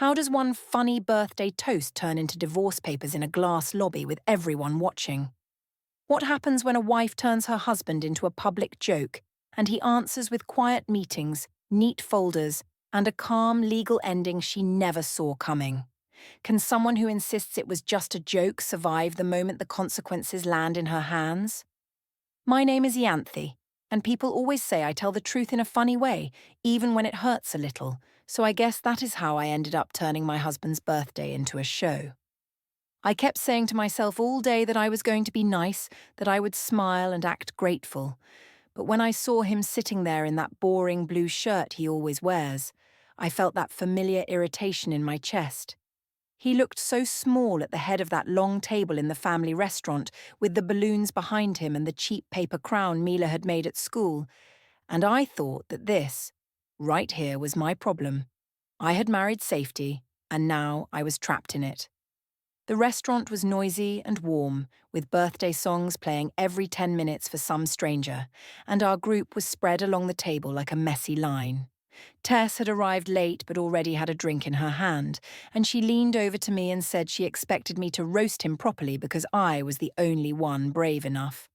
How does one funny birthday toast turn into divorce papers in a glass lobby with everyone watching? What happens when a wife turns her husband into a public joke and he answers with quiet meetings, neat folders, and a calm legal ending she never saw coming? Can someone who insists it was just a joke survive the moment the consequences land in her hands? My name is Yanthi, and people always say I tell the truth in a funny way, even when it hurts a little, so I guess that is how I ended up turning my husband's birthday into a show. I kept saying to myself all day that I was going to be nice, that I would smile and act grateful. But when I saw him sitting there in that boring blue shirt he always wears, I felt that familiar irritation in my chest. He looked so small at the head of that long table in the family restaurant, with the balloons behind him and the cheap paper crown Mila had made at school, and I thought that this, right here, was my problem. I had married safety, and now I was trapped in it. The restaurant was noisy and warm, with birthday songs playing every 10 minutes for some stranger, and our group was spread along the table like a messy line. Tess had arrived late but already had a drink in her hand, and she leaned over to me and said she expected me to roast him properly because I was the only one brave enough.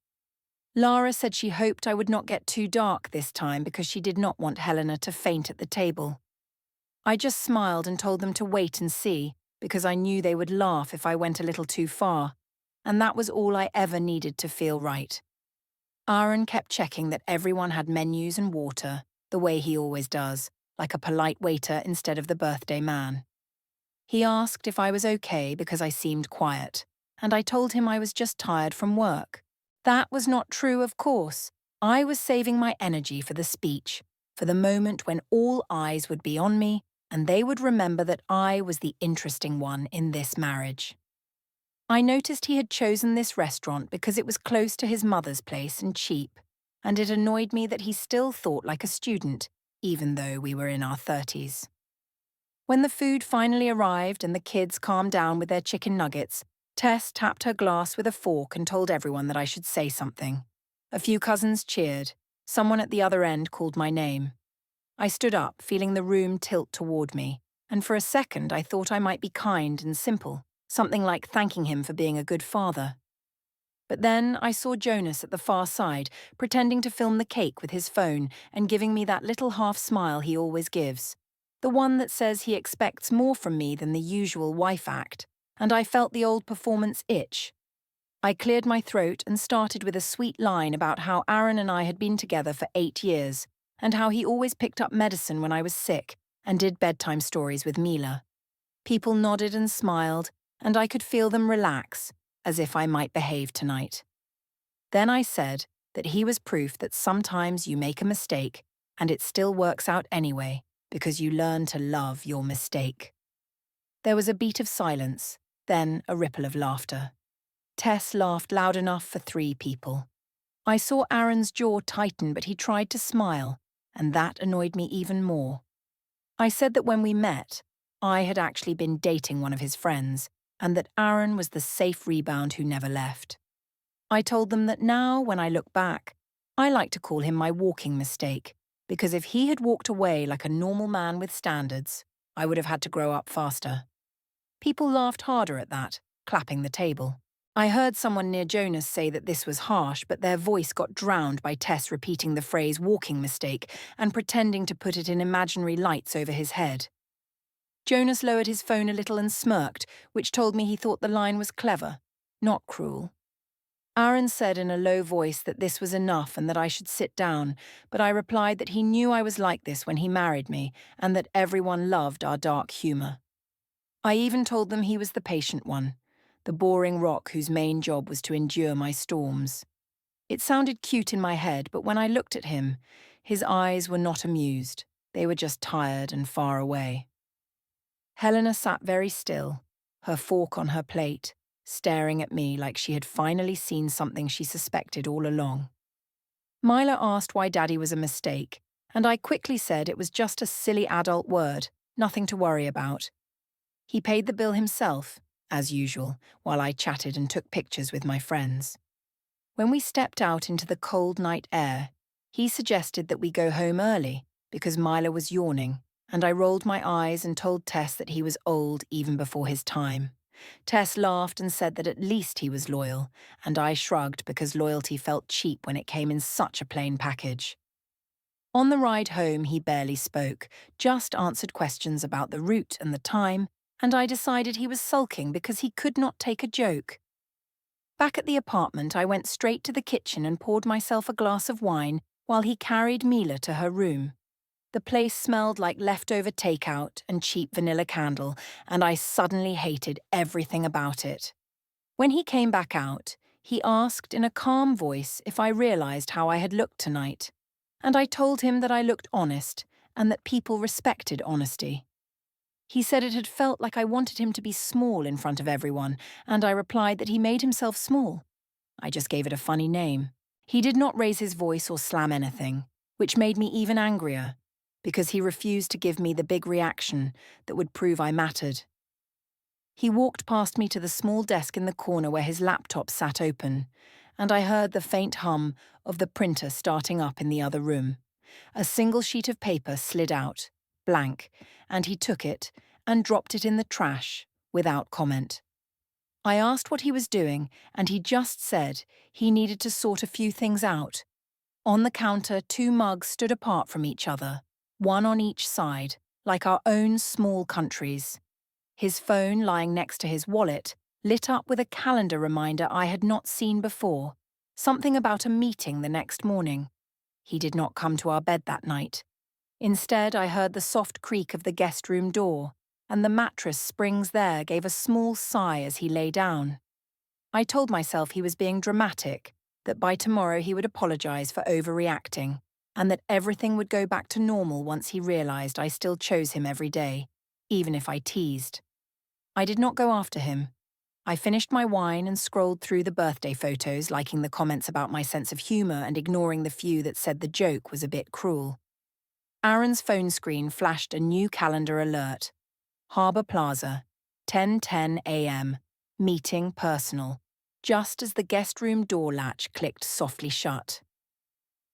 Lara said she hoped I would not get too dark this time because she did not want Helena to faint at the table. I just smiled and told them to wait and see, because I knew they would laugh if I went a little too far, and that was all I ever needed to feel right. Aaron kept checking that everyone had menus and water, the way he always does, like a polite waiter instead of the birthday man. He asked if I was okay because I seemed quiet, and I told him I was just tired from work. That was not true, of course. I was saving my energy for the speech, for the moment when all eyes would be on me and they would remember that I was the interesting one in this marriage. I noticed he had chosen this restaurant because it was close to his mother's place and cheap, and it annoyed me that he still thought like a student, even though we were in our 30s. When the food finally arrived and the kids calmed down with their chicken nuggets, Tess tapped her glass with a fork and told everyone that I should say something. A few cousins cheered. Someone at the other end called my name. I stood up, feeling the room tilt toward me, and for a second I thought I might be kind and simple, something like thanking him for being a good father. But then I saw Jonas at the far side, pretending to film the cake with his phone and giving me that little half smile he always gives, the one that says he expects more from me than the usual wife act, and I felt the old performance itch. I cleared my throat and started with a sweet line about how Aaron and I had been together for 8 years, and how he always picked up medicine when I was sick and did bedtime stories with Mila. People nodded and smiled, and I could feel them relax, as if I might behave tonight. Then I said that he was proof that sometimes you make a mistake and it still works out anyway because you learn to love your mistake. There was a beat of silence, then a ripple of laughter. Tess laughed loud enough for 3 people. I saw Aaron's jaw tighten, but he tried to smile, and that annoyed me even more. I said that when we met, I had actually been dating one of his friends, and that Aaron was the safe rebound who never left. I told them that now, when I look back, I like to call him my walking mistake, because if he had walked away like a normal man with standards, I would have had to grow up faster. People laughed harder at that, clapping the table. I heard someone near Jonas say that this was harsh, but their voice got drowned by Tess repeating the phrase walking mistake and pretending to put it in imaginary lights over his head. Jonas lowered his phone a little and smirked, which told me he thought the line was clever, not cruel. Aaron said in a low voice that this was enough and that I should sit down, but I replied that he knew I was like this when he married me and that everyone loved our dark humour. I even told them he was the patient one, the boring rock whose main job was to endure my storms. It sounded cute in my head, but when I looked at him, his eyes were not amused. They were just tired and far away. Helena sat very still, her fork on her plate, staring at me like she had finally seen something she suspected all along. Mila asked why Daddy was a mistake, and I quickly said it was just a silly adult word, nothing to worry about. He paid the bill himself, as usual, while I chatted and took pictures with my friends. When we stepped out into the cold night air, he suggested that we go home early because Mila was yawning, and I rolled my eyes and told Tess that he was old even before his time. Tess laughed and said that at least he was loyal, and I shrugged because loyalty felt cheap when it came in such a plain package. On the ride home, he barely spoke, just answered questions about the route and the time, and I decided he was sulking because he could not take a joke. Back at the apartment, I went straight to the kitchen and poured myself a glass of wine while he carried Mila to her room. The place smelled like leftover takeout and cheap vanilla candle, and I suddenly hated everything about it. When he came back out, he asked in a calm voice if I realized how I had looked tonight, and I told him that I looked honest and that people respected honesty. He said it had felt like I wanted him to be small in front of everyone, and I replied that he made himself small. I just gave it a funny name. He did not raise his voice or slam anything, which made me even angrier, because he refused to give me the big reaction that would prove I mattered. He walked past me to the small desk in the corner where his laptop sat open, and I heard the faint hum of the printer starting up in the other room. A single sheet of paper slid out, blank, and he took it and dropped it in the trash without comment. I asked what he was doing, and he just said he needed to sort a few things out. On the counter, 2 mugs stood apart from each other, one on each side, like our own small countries. His phone, lying next to his wallet, lit up with a calendar reminder I had not seen before, something about a meeting the next morning. He did not come to our bed that night. Instead, I heard the soft creak of the guest room door, and the mattress springs there gave a small sigh as he lay down. I told myself he was being dramatic, that by tomorrow he would apologize for overreacting, and that everything would go back to normal once he realized I still chose him every day, even if I teased. I did not go after him. I finished my wine and scrolled through the birthday photos, liking the comments about my sense of humor and ignoring the few that said the joke was a bit cruel. Aaron's phone screen flashed a new calendar alert. Harbour Plaza, 10:10 a.m., meeting personal, just as the guest room door latch clicked softly shut.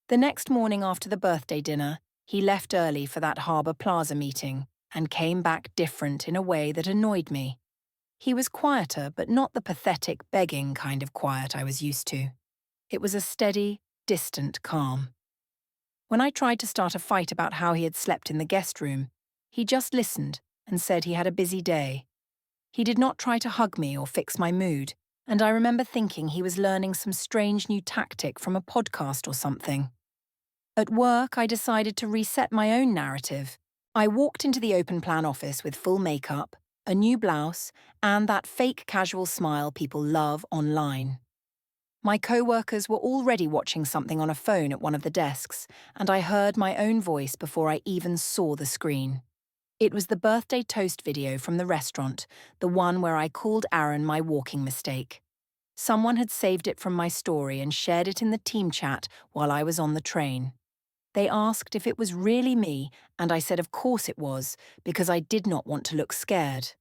The next morning after the birthday dinner, he left early for that Harbour Plaza meeting and came back different in a way that annoyed me. He was quieter, but not the pathetic, begging kind of quiet I was used to. It was a steady, distant calm. When I tried to start a fight about how he had slept in the guest room, he just listened and said he had a busy day. He did not try to hug me or fix my mood, and I remember thinking he was learning some strange new tactic from a podcast or something. At work, I decided to reset my own narrative. I walked into the open plan office with full makeup, a new blouse, and that fake casual smile people love online. My co-workers were already watching something on a phone at one of the desks, and I heard my own voice before I even saw the screen. It was the birthday toast video from the restaurant, the one where I called Aaron my walking mistake. Someone had saved it from my story and shared it in the team chat while I was on the train. They asked if it was really me, and I said of course it was, because I did not want to look scared.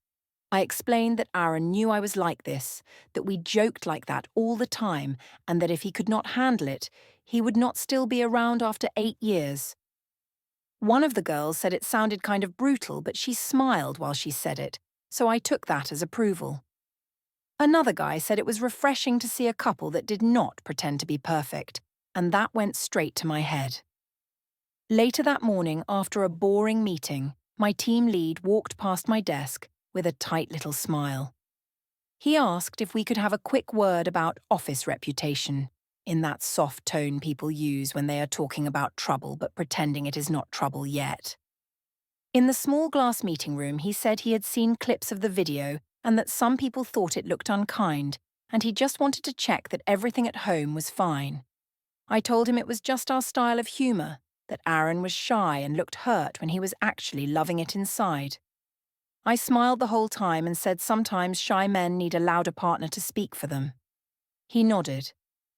I explained that Aaron knew I was like this, that we joked like that all the time, and that if he could not handle it, he would not still be around after 8 years. One of the girls said it sounded kind of brutal, but she smiled while she said it, so I took that as approval. Another guy said it was refreshing to see a couple that did not pretend to be perfect, and that went straight to my head. Later that morning, after a boring meeting, my team lead walked past my desk with a tight little smile. He asked if we could have a quick word about office reputation, in that soft tone people use when they are talking about trouble but pretending it is not trouble yet. In the small glass meeting room, he said he had seen clips of the video and that some people thought it looked unkind, and he just wanted to check that everything at home was fine. I told him it was just our style of humor, that Aaron was shy and looked hurt when he was actually loving it inside. I smiled the whole time and said sometimes shy men need a louder partner to speak for them. He nodded,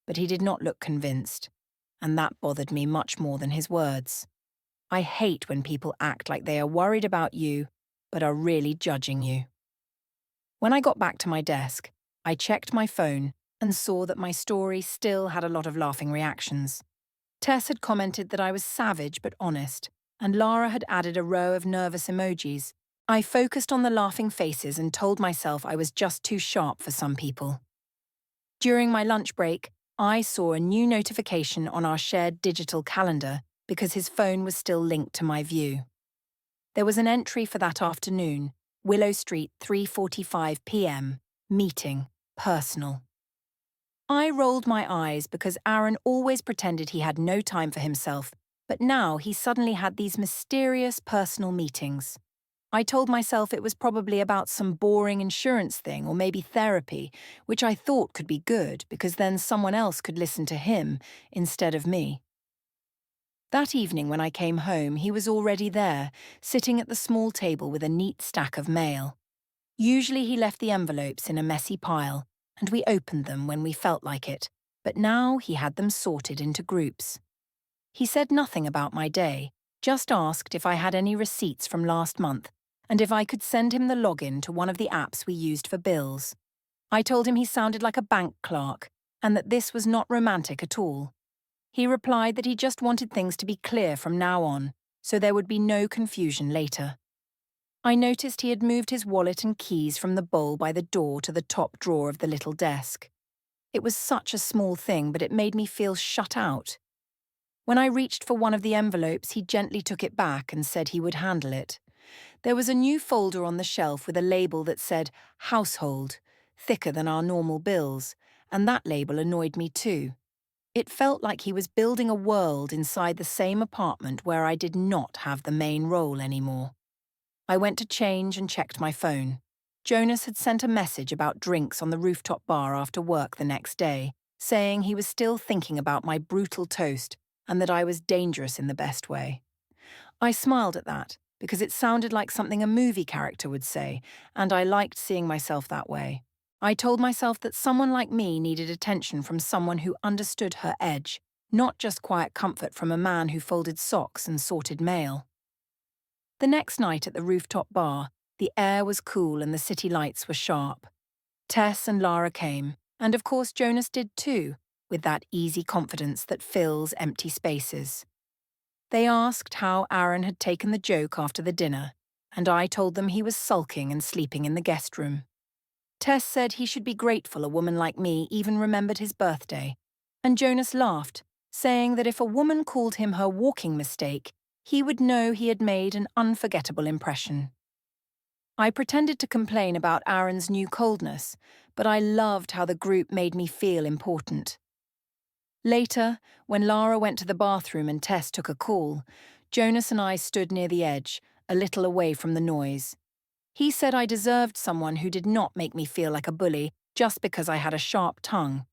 but he did not look convinced, and that bothered me much more than his words. I hate when people act like they are worried about you, but are really judging you. When I got back to my desk, I checked my phone and saw that my story still had a lot of laughing reactions. Tess had commented that I was savage but honest, and Lara had added a row of nervous emojis. I focused on the laughing faces and told myself I was just too sharp for some people. During my lunch break, I saw a new notification on our shared digital calendar because his phone was still linked to my view. There was an entry for that afternoon, Willow Street, 3:45 p.m, meeting, personal. I rolled my eyes because Aaron always pretended he had no time for himself, but now he suddenly had these mysterious personal meetings. I told myself it was probably about some boring insurance thing or maybe therapy, which I thought could be good because then someone else could listen to him instead of me. That evening when I came home, he was already there, sitting at the small table with a neat stack of mail. Usually he left the envelopes in a messy pile, and we opened them when we felt like it, but now he had them sorted into groups. He said nothing about my day, just asked if I had any receipts from last month, and if I could send him the login to one of the apps we used for bills. I told him he sounded like a bank clerk, and that this was not romantic at all. He replied that he just wanted things to be clear from now on, so there would be no confusion later. I noticed he had moved his wallet and keys from the bowl by the door to the top drawer of the little desk. It was such a small thing, but it made me feel shut out. When I reached for one of the envelopes, he gently took it back and said he would handle it. There was a new folder on the shelf with a label that said household, thicker than our normal bills, and that label annoyed me too. It felt like he was building a world inside the same apartment where I did not have the main role anymore. I went to change and checked my phone. Jonas had sent a message about drinks on the rooftop bar after work the next day, saying he was still thinking about my brutal toast and that I was dangerous in the best way. I smiled at that because it sounded like something a movie character would say, and I liked seeing myself that way. I told myself that someone like me needed attention from someone who understood her edge, not just quiet comfort from a man who folded socks and sorted mail. The next night at the rooftop bar, the air was cool and the city lights were sharp. Tess and Lara came, and of course Jonas did too, with that easy confidence that fills empty spaces. They asked how Aaron had taken the joke after the dinner, and I told them he was sulking and sleeping in the guest room. Tess said he should be grateful a woman like me even remembered his birthday, and Jonas laughed, saying that if a woman called him her walking mistake, he would know he had made an unforgettable impression. I pretended to complain about Aaron's new coldness, but I loved how the group made me feel important. Later, when Lara went to the bathroom and Tess took a call, Jonas and I stood near the edge, a little away from the noise. He said I deserved someone who did not make me feel like a bully just because I had a sharp tongue.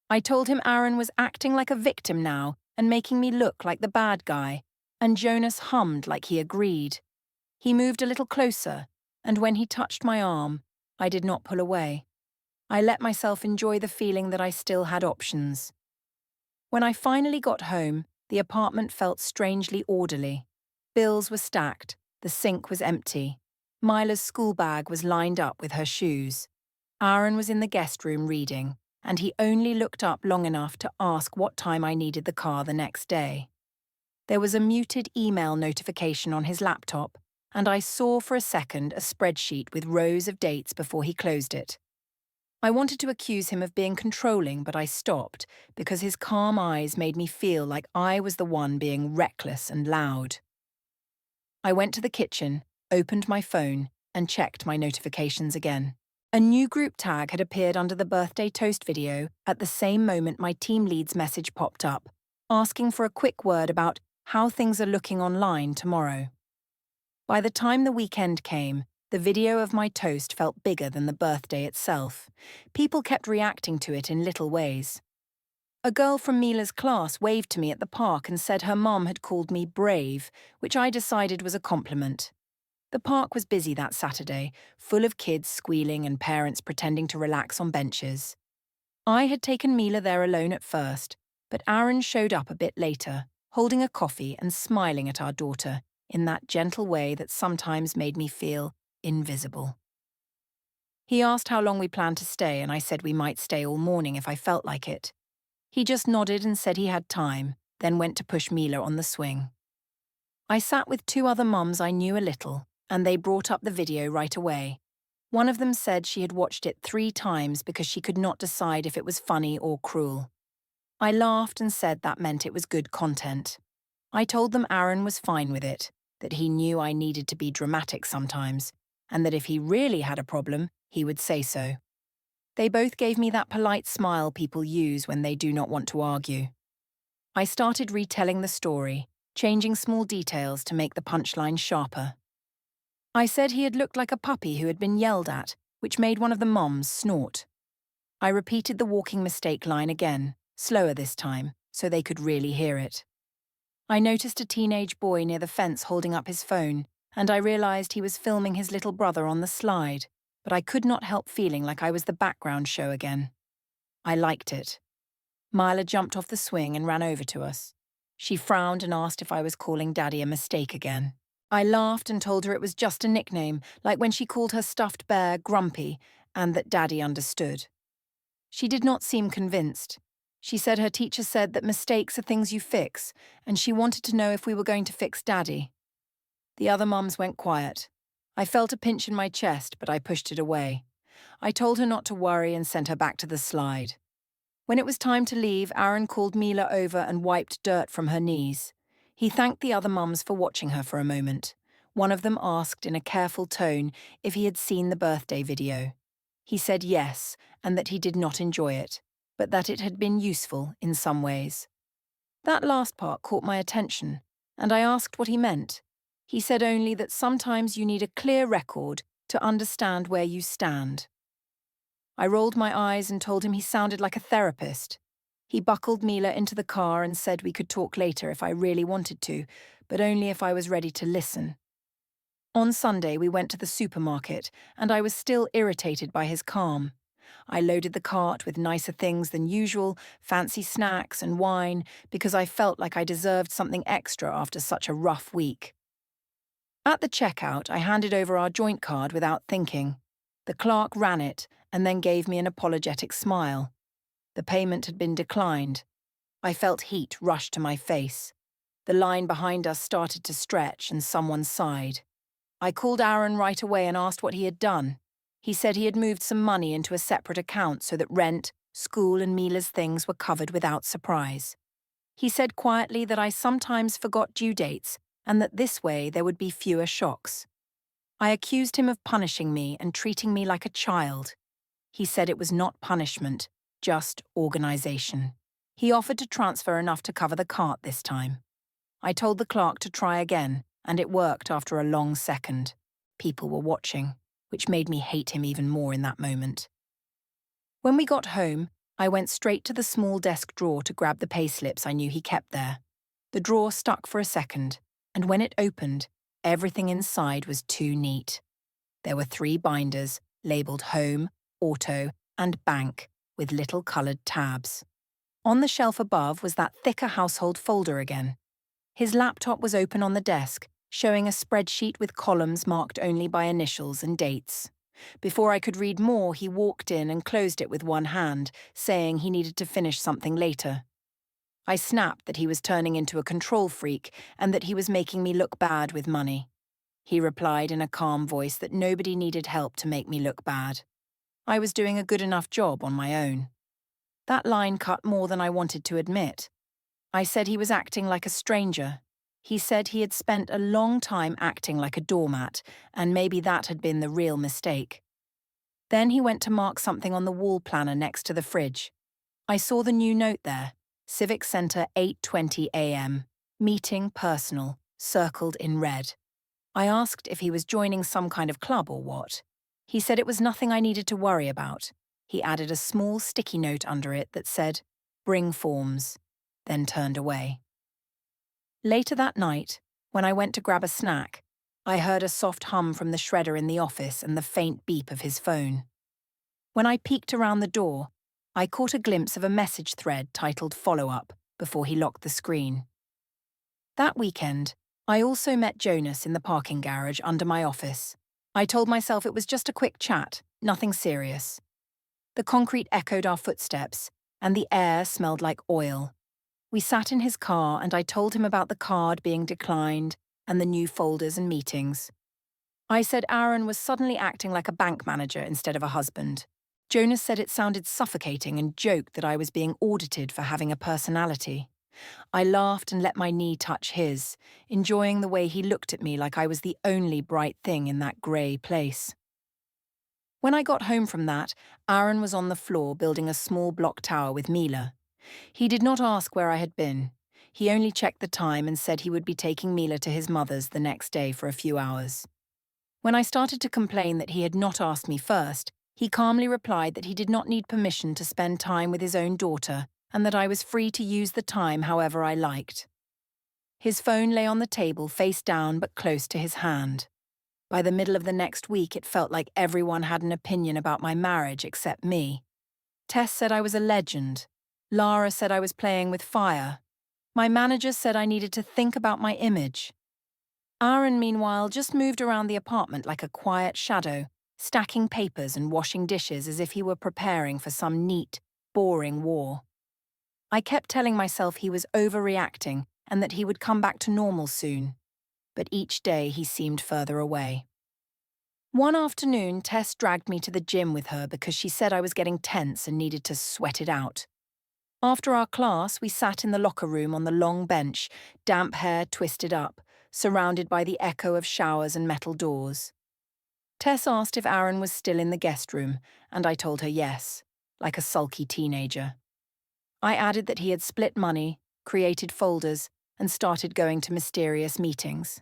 I told him Aaron was acting like a victim now and making me look like the bad guy, and Jonas hummed like he agreed. He moved a little closer, and when he touched my arm, I did not pull away. I let myself enjoy the feeling that I still had options. When I finally got home, the apartment felt strangely orderly. Bills were stacked, the sink was empty. Mila's school bag was lined up with her shoes. Aaron was in the guest room reading, and he only looked up long enough to ask what time I needed the car the next day. There was a muted email notification on his laptop, and I saw for a second a spreadsheet with rows of dates before he closed it. I wanted to accuse him of being controlling, but I stopped because his calm eyes made me feel like I was the one being reckless and loud. I went to the kitchen, opened my phone, and checked my notifications again. A new group tag had appeared under the birthday toast video at the same moment my team lead's message popped up, asking for a quick word about how things are looking online tomorrow. By the time the weekend came, the video of my toast felt bigger than the birthday itself. People kept reacting to it in little ways. A girl from Mila's class waved to me at the park and said her mom had called me brave, which I decided was a compliment. The park was busy that Saturday, full of kids squealing and parents pretending to relax on benches. I had taken Mila there alone at first, but Aaron showed up a bit later, holding a coffee and smiling at our daughter in that gentle way that sometimes made me feel invisible. He asked how long we planned to stay, and I said we might stay all morning if I felt like it. He just nodded and said he had time, then went to push Mila on the swing. I sat with two other mums I knew a little, and they brought up the video right away. One of them said she had watched it 3 times because she could not decide if it was funny or cruel. I laughed and said that meant it was good content. I told them Aaron was fine with it, that he knew I needed to be dramatic sometimes, and that if he really had a problem, he would say so. They both gave me that polite smile people use when they do not want to argue. I started retelling the story, changing small details to make the punchline sharper. I said he had looked like a puppy who had been yelled at, which made one of the moms snort. I repeated the walking mistake line again, slower this time, so they could really hear it. I noticed a teenage boy near the fence holding up his phone, and I realized he was filming his little brother on the slide, but I could not help feeling like I was the background show again. I liked it. Myla jumped off the swing and ran over to us. She frowned and asked if I was calling Daddy a mistake again. I laughed and told her it was just a nickname, like when she called her stuffed bear Grumpy, and that Daddy understood. She did not seem convinced. She said her teacher said that mistakes are things you fix, and she wanted to know if we were going to fix Daddy. The other mums went quiet. I felt a pinch in my chest, but I pushed it away. I told her not to worry and sent her back to the slide. When it was time to leave, Aaron called Mila over and wiped dirt from her knees. He thanked the other mums for watching her for a moment. One of them asked in a careful tone if he had seen the birthday video. He said yes, and that he did not enjoy it, but that it had been useful in some ways. That last part caught my attention, and I asked what he meant. He said only that sometimes you need a clear record to understand where you stand. I rolled my eyes and told him he sounded like a therapist. He buckled Mila into the car and said we could talk later if I really wanted to, but only if I was ready to listen. On Sunday, we went to the supermarket, and I was still irritated by his calm. I loaded the cart with nicer things than usual, fancy snacks and wine, because I felt like I deserved something extra after such a rough week. At the checkout, I handed over our joint card without thinking. The clerk ran it and then gave me an apologetic smile. The payment had been declined. I felt heat rush to my face. The line behind us started to stretch and someone sighed. I called Aaron right away and asked what he had done. He said he had moved some money into a separate account so that rent, school and Mila's things were covered without surprise. He said quietly that I sometimes forgot due dates and that this way there would be fewer shocks. I accused him of punishing me and treating me like a child. He said it was not punishment, just organization. He offered to transfer enough to cover the cart this time. I told the clerk to try again, and it worked after a long second. People were watching, which made me hate him even more in that moment. When we got home, I went straight to the small desk drawer to grab the payslips I knew he kept there. The drawer stuck for a second, and when it opened, everything inside was too neat. There were 3 binders, labelled Home, Auto, and Bank, with little coloured tabs. On the shelf above was that thicker household folder again. His laptop was open on the desk, showing a spreadsheet with columns marked only by initials and dates. Before I could read more, he walked in and closed it with one hand, saying he needed to finish something later. I snapped that he was turning into a control freak and that he was making me look bad with money. He replied in a calm voice that nobody needed help to make me look bad. I was doing a good enough job on my own. That line cut more than I wanted to admit. I said he was acting like a stranger. He said he had spent a long time acting like a doormat, and maybe that had been the real mistake. Then he went to mark something on the wall planner next to the fridge. I saw the new note there, Civic Centre 8:20 a.m., meeting personal, circled in red. I asked if he was joining some kind of club or what. He said it was nothing I needed to worry about. He added a small sticky note under it that said, "Bring forms," then turned away. Later that night, when I went to grab a snack, I heard a soft hum from the shredder in the office and the faint beep of his phone. When I peeked around the door, I caught a glimpse of a message thread titled Follow Up before he locked the screen. That weekend, I also met Jonas in the parking garage under my office. I told myself it was just a quick chat, nothing serious. The concrete echoed our footsteps, and the air smelled like oil. We sat in his car and I told him about the card being declined and the new folders and meetings. I said Aaron was suddenly acting like a bank manager instead of a husband. Jonas said it sounded suffocating and joked that I was being audited for having a personality. I laughed and let my knee touch his, enjoying the way he looked at me like I was the only bright thing in that grey place. When I got home from that, Aaron was on the floor building a small block tower with Mila. He did not ask where I had been. He only checked the time and said he would be taking Mila to his mother's the next day for a few hours. When I started to complain that he had not asked me first, he calmly replied that he did not need permission to spend time with his own daughter and that I was free to use the time however I liked. His phone lay on the table face down but close to his hand. By the middle of the next week, it felt like everyone had an opinion about my marriage except me. Tess said I was a legend. Lara said I was playing with fire. My manager said I needed to think about my image. Aaron, meanwhile, just moved around the apartment like a quiet shadow, stacking papers and washing dishes as if he were preparing for some neat, boring war. I kept telling myself he was overreacting and that he would come back to normal soon. But each day he seemed further away. One afternoon, Tess dragged me to the gym with her because she said I was getting tense and needed to sweat it out. After our class, we sat in the locker room on the long bench, damp hair twisted up, surrounded by the echo of showers and metal doors. Tess asked if Aaron was still in the guest room, and I told her yes, like a sulky teenager. I added that he had split money, created folders, and started going to mysterious meetings.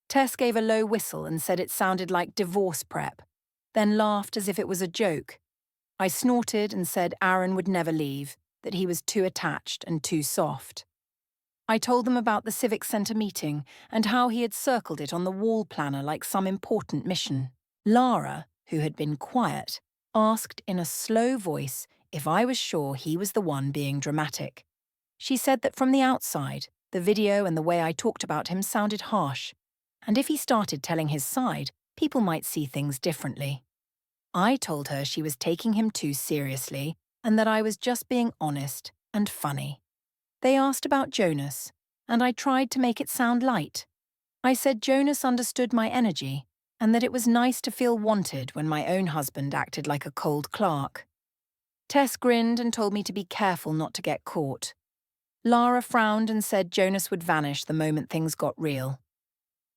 Tess gave a low whistle and said it sounded like divorce prep, then laughed as if it was a joke. I snorted and said Aaron would never leave, that he was too attached and too soft. I told them about the Civic Centre meeting and how he had circled it on the wall planner like some important mission. Lara, who had been quiet, asked in a slow voice if I was sure he was the one being dramatic. She said that from the outside, the video and the way I talked about him sounded harsh, and if he started telling his side, people might see things differently. I told her she was taking him too seriously and that I was just being honest and funny. They asked about Jonas, and I tried to make it sound light. I said Jonas understood my energy and that it was nice to feel wanted when my own husband acted like a cold clerk. Tess grinned and told me to be careful not to get caught. Lara frowned and said Jonas would vanish the moment things got real.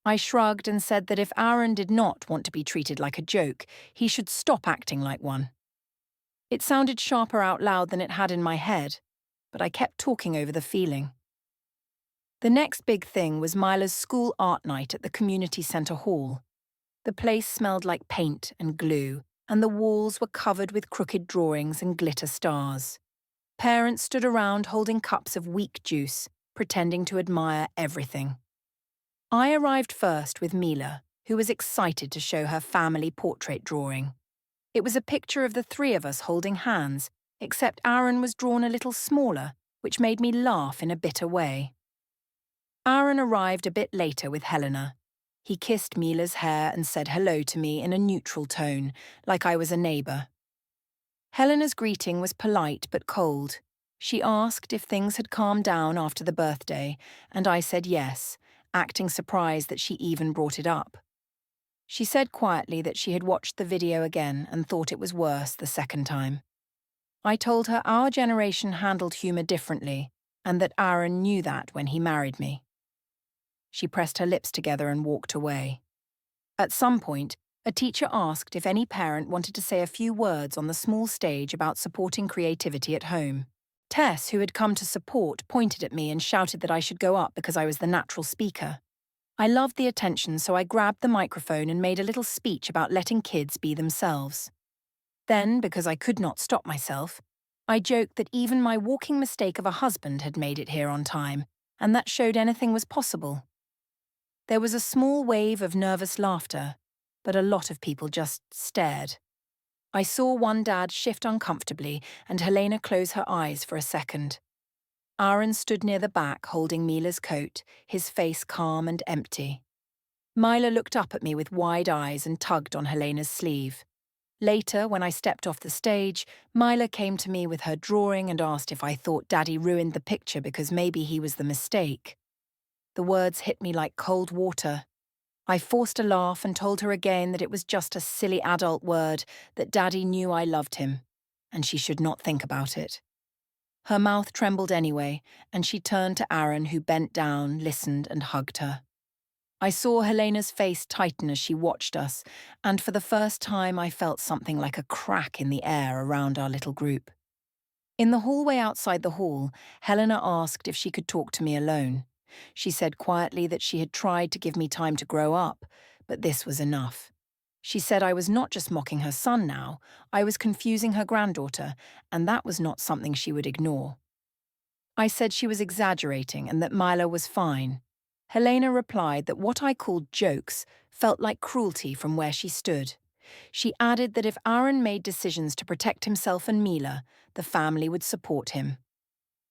I shrugged and said that if Aaron did not want to be treated like a joke, he should stop acting like one. It sounded sharper out loud than it had in my head, but I kept talking over the feeling. The next big thing was Mila's school art night at the community centre hall. The place smelled like paint and glue, and the walls were covered with crooked drawings and glitter stars. Parents stood around holding cups of weak juice, pretending to admire everything. I arrived first with Mila, who was excited to show her family portrait drawing. It was a picture of the three of us holding hands, except Aaron was drawn a little smaller, which made me laugh in a bitter way. Aaron arrived a bit later with Helena. He kissed Mila's hair and said hello to me in a neutral tone, like I was a neighbour. Helena's greeting was polite but cold. She asked if things had calmed down after the birthday, and I said yes, acting surprised that she even brought it up. She said quietly that she had watched the video again and thought it was worse the second time. I told her our generation handled humour differently, and that Aaron knew that when he married me. She pressed her lips together and walked away. At some point, a teacher asked if any parent wanted to say a few words on the small stage about supporting creativity at home. Tess, who had come to support, pointed at me and shouted that I should go up because I was the natural speaker. I loved the attention, so I grabbed the microphone and made a little speech about letting kids be themselves. Then, because I could not stop myself, I joked that even my walking mistake of a husband had made it here on time, and that showed anything was possible. There was a small wave of nervous laughter, but a lot of people just stared. I saw one dad shift uncomfortably and Helena close her eyes for a second. Aaron stood near the back holding Mila's coat, his face calm and empty. Mila looked up at me with wide eyes and tugged on Helena's sleeve. Later, when I stepped off the stage, Mila came to me with her drawing and asked if I thought Daddy ruined the picture because maybe he was the mistake. The words hit me like cold water. I forced a laugh and told her again that it was just a silly adult word, that Daddy knew I loved him, and she should not think about it. Her mouth trembled anyway, and she turned to Aaron, who bent down, listened, and hugged her. I saw Helena's face tighten as she watched us, and for the first time I felt something like a crack in the air around our little group. In the hallway outside the hall, Helena asked if she could talk to me alone. She said quietly that she had tried to give me time to grow up, but this was enough. She said I was not just mocking her son now, I was confusing her granddaughter, and that was not something she would ignore. I said she was exaggerating and that Mila was fine. Helena replied that what I called jokes felt like cruelty from where she stood. She added that if Aaron made decisions to protect himself and Mila, the family would support him.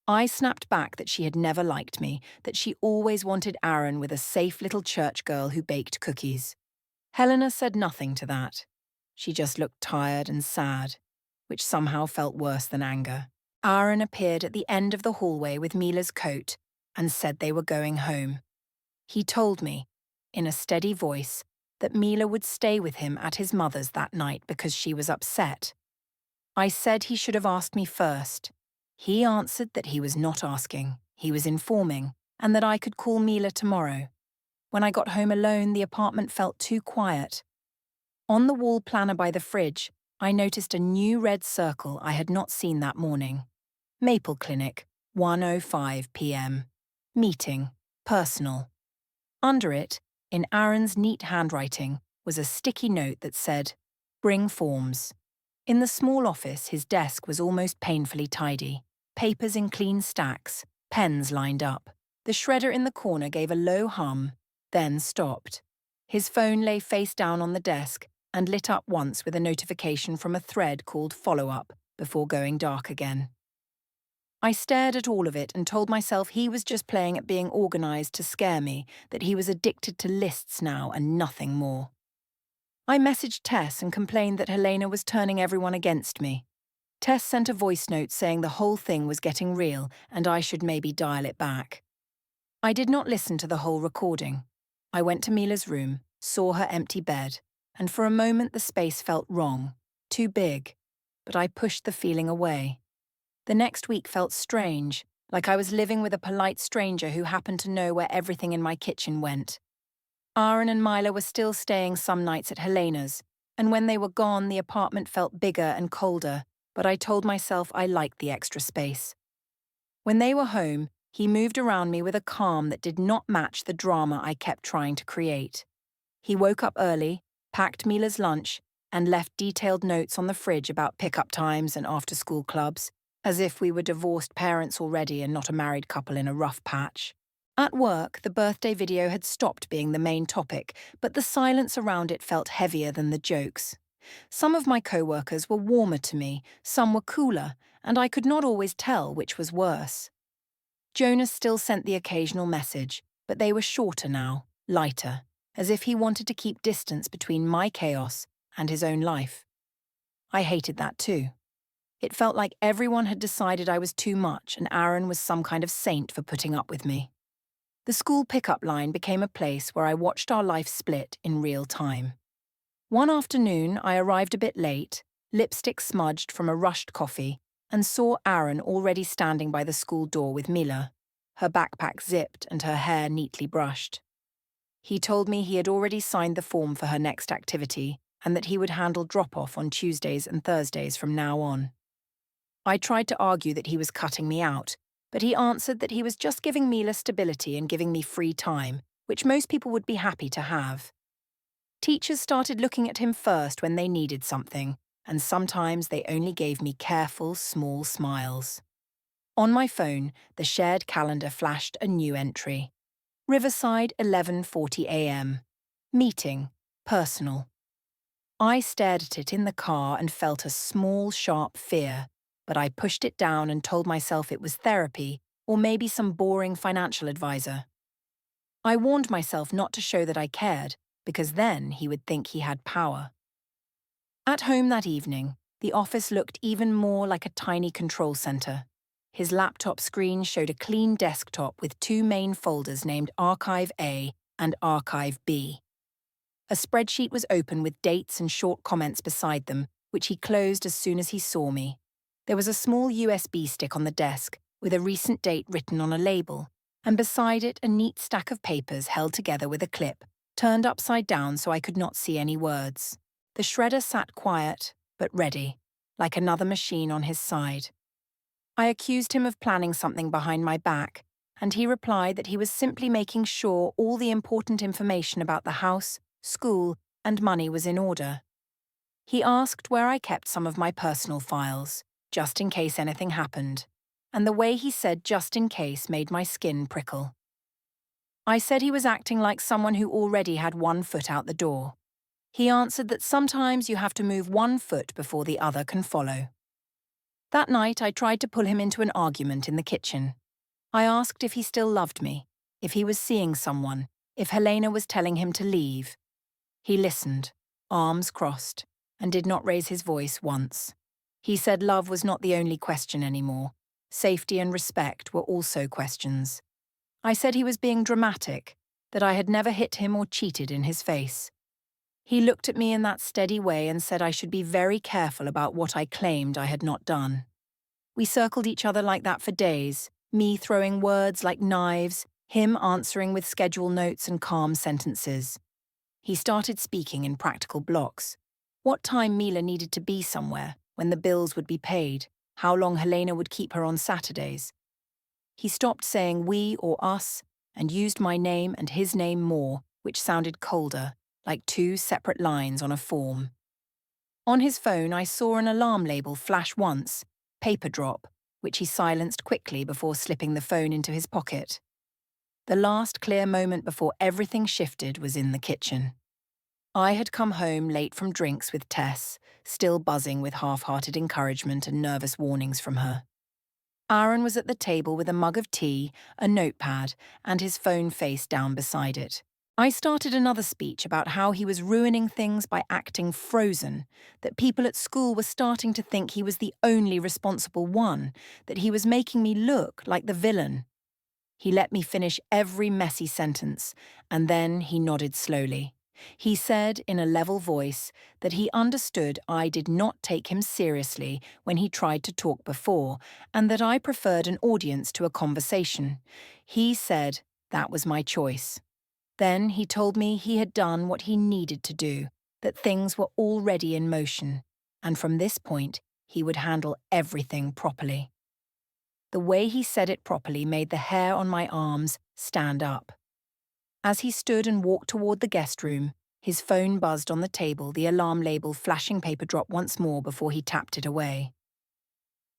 I snapped back that she had never liked me, that she always wanted Aaron with a safe little church girl who baked cookies. Helena said nothing to that. She just looked tired and sad, which somehow felt worse than anger. Aaron appeared at the end of the hallway with Mila's coat and said they were going home. He told me, in a steady voice, that Mila would stay with him at his mother's that night because she was upset. I said he should have asked me first. He answered that he was not asking, he was informing, and that I could call Mila tomorrow. When I got home alone, the apartment felt too quiet. On the wall planner by the fridge, I noticed a new red circle I had not seen that morning. Maple Clinic, 1:05 p.m. Meeting, personal. Under it, in Aaron's neat handwriting, was a sticky note that said, "Bring forms." In the small office, his desk was almost painfully tidy. Papers in clean stacks, pens lined up. The shredder in the corner gave a low hum, then stopped. His phone lay face down on the desk and lit up once with a notification from a thread called Follow Up before going dark again. I stared at all of it and told myself he was just playing at being organised to scare me, that he was addicted to lists now and nothing more. I messaged Tess and complained that Helena was turning everyone against me. Tess sent a voice note saying the whole thing was getting real and I should maybe dial it back. I did not listen to the whole recording. I went to Mila's room, saw her empty bed, and for a moment the space felt wrong, too big, but I pushed the feeling away. The next week felt strange, like I was living with a polite stranger who happened to know where everything in my kitchen went. Aaron and Mila were still staying some nights at Helena's, and when they were gone the apartment felt bigger and colder, but I told myself I liked the extra space. When they were home, he moved around me with a calm that did not match the drama I kept trying to create. He woke up early, packed Mila's lunch, and left detailed notes on the fridge about pickup times and after-school clubs, as if we were divorced parents already and not a married couple in a rough patch. At work, the birthday video had stopped being the main topic, but the silence around it felt heavier than the jokes. Some of my co-workers were warmer to me, some were cooler, and I could not always tell which was worse. Jonas still sent the occasional message, but they were shorter now, lighter, as if he wanted to keep distance between my chaos and his own life. I hated that too. It felt like everyone had decided I was too much and Aaron was some kind of saint for putting up with me. The school pickup line became a place where I watched our life split in real time. One afternoon, I arrived a bit late, lipstick smudged from a rushed coffee, and saw Aaron already standing by the school door with Mila, her backpack zipped and her hair neatly brushed. He told me he had already signed the form for her next activity and that he would handle drop-off on Tuesdays and Thursdays from now on. I tried to argue that he was cutting me out, but he answered that he was just giving Mila stability and giving me free time, which most people would be happy to have. Teachers started looking at him first when they needed something, and sometimes they only gave me careful, small smiles. On my phone, the shared calendar flashed a new entry. Riverside, 11:40 a.m. Meeting, personal. I stared at it in the car and felt a small, sharp fear, but I pushed it down and told myself it was therapy or maybe some boring financial advisor. I warned myself not to show that I cared, because then he would think he had power. At home that evening, the office looked even more like a tiny control center. His laptop screen showed a clean desktop with two main folders named Archive A and Archive B. A spreadsheet was open with dates and short comments beside them, which he closed as soon as he saw me. There was a small USB stick on the desk with a recent date written on a label, and beside it a neat stack of papers held together with a clip, turned upside down so I could not see any words. The shredder sat quiet, but ready, like another machine on his side. I accused him of planning something behind my back, and he replied that he was simply making sure all the important information about the house, school, and money was in order. He asked where I kept some of my personal files, just in case anything happened, and the way he said just in case made my skin prickle. I said he was acting like someone who already had one foot out the door. He answered that sometimes you have to move one foot before the other can follow. That night, I tried to pull him into an argument in the kitchen. I asked if he still loved me, if he was seeing someone, if Helena was telling him to leave. He listened, arms crossed, and did not raise his voice once. He said love was not the only question anymore. Safety and respect were also questions. I said he was being dramatic, that I had never hit him or cheated in his face. He looked at me in that steady way and said I should be very careful about what I claimed I had not done. We circled each other like that for days, me throwing words like knives, him answering with schedule notes and calm sentences. He started speaking in practical blocks. What time Mila needed to be somewhere, when the bills would be paid, how long Helena would keep her on Saturdays. He stopped saying we or us and used my name and his name more, which sounded colder, like two separate lines on a form. On his phone, I saw an alarm label flash once, paper drop, which he silenced quickly before slipping the phone into his pocket. The last clear moment before everything shifted was in the kitchen. I had come home late from drinks with Tess, still buzzing with half-hearted encouragement and nervous warnings from her. Aaron was at the table with a mug of tea, a notepad, and his phone face down beside it. I started another speech about how he was ruining things by acting frozen, that people at school were starting to think he was the only responsible one, that he was making me look like the villain. He let me finish every messy sentence, and then he nodded slowly. He said in a level voice that he understood I did not take him seriously when he tried to talk before, and that I preferred an audience to a conversation. He said that was my choice. Then he told me he had done what he needed to do, that things were already in motion, and from this point he would handle everything properly. The way he said it properly made the hair on my arms stand up. As he stood and walked toward the guest room, his phone buzzed on the table, the alarm label flashing paper drop once more before he tapped it away.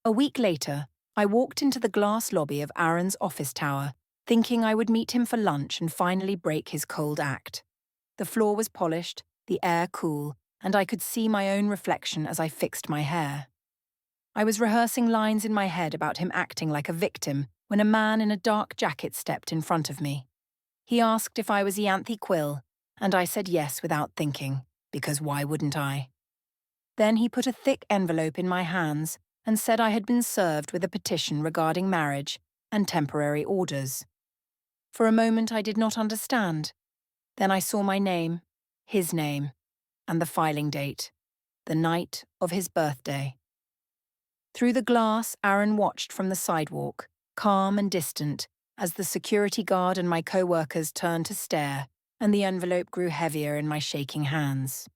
A week later, I walked into the glass lobby of Aaron's office tower, thinking I would meet him for lunch and finally break his cold act. The floor was polished, the air cool, and I could see my own reflection as I fixed my hair. I was rehearsing lines in my head about him acting like a victim when a man in a dark jacket stepped in front of me. He asked if I was Ianthe Quill, and I said yes without thinking, because why wouldn't I? Then he put a thick envelope in my hands and said I had been served with a petition regarding marriage and temporary orders. For a moment I did not understand. Then I saw my name, his name, and the filing date, the night of his birthday. Through the glass, Aaron watched from the sidewalk, calm and distant, as the security guard and my co-workers turned to stare, and the envelope grew heavier in my shaking hands.